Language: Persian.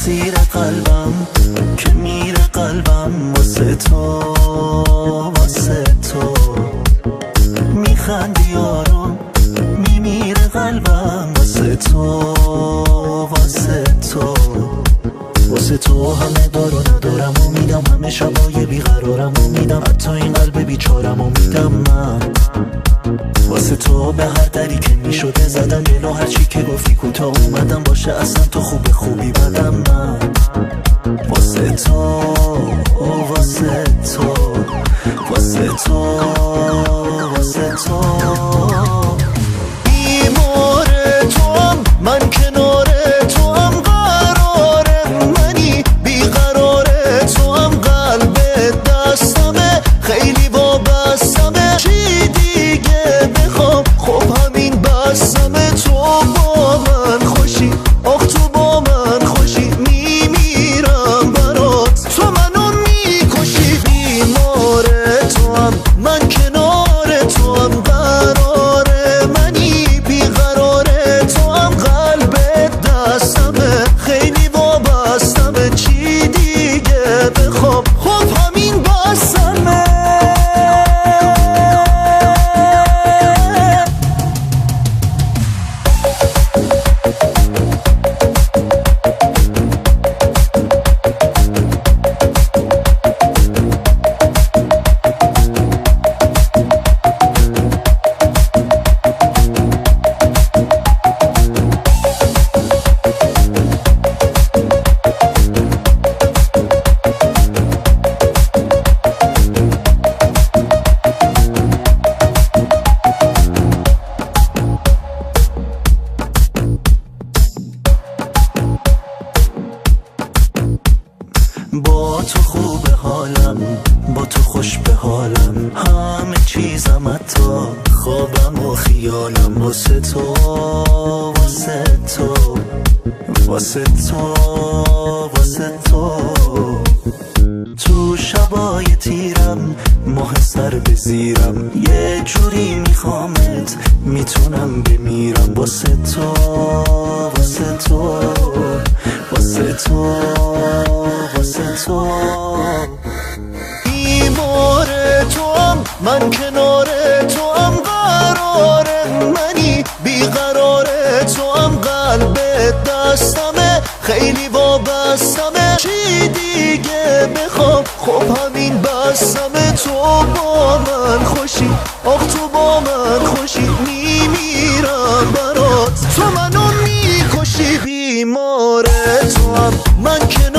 اسیر قلبم که میره قلبم واسه تو، واسه تو میخندی آروم میمیره قلبم واسه تو، واسه تو واسه تو همه دارو ندارم و میدم، همه شبای بیقرارم و میدم، حتی این قلب بیچارم و میدم من واسه تو. به هر دری که میشده زدم جلو، هرچی که گفتی کوتاه اومدم، باشه اصلا تو خوب خوبی بدم من واسه تو، واسه تو واسه تو واسه تو. بیمار توام من، کنار توام قرار منی، بیقرار توام قلب دستمه، خیلی وابستمه، چی دیگه بخوام؟ خب همین بستمه. تو با من خوشی، آخ تو با من خوشی، میمیرم برات، تو منو میکشی. بیمار توام من، کنار توام قرار منی، بیقرار توام قلب دستمه، خیلی وابستمه، چی دیگه بخوام؟ خب همین بستمه. با تو خوب حالم، با تو خوش به حالم، همه چیزم حتی خوابم و خیالم واسه تو، واسه تو واسه تو واسه تو. تو شبای تیرم ماه سر بزیرم، یه جوری میخوامت میتونم بمیرم واسه تو، واسه تو واسه تو واسه تو. بیمار توام من، کنار توام قرار منی، بیقرار توام قلب دستمه، خیلی وابستمه، چی دیگه بخوام؟ خب همین بستمه. تو با من خوشی، آخ تو با من خوشی، میمیرم برات، تو منو میکشی. بیمار توام من، کنار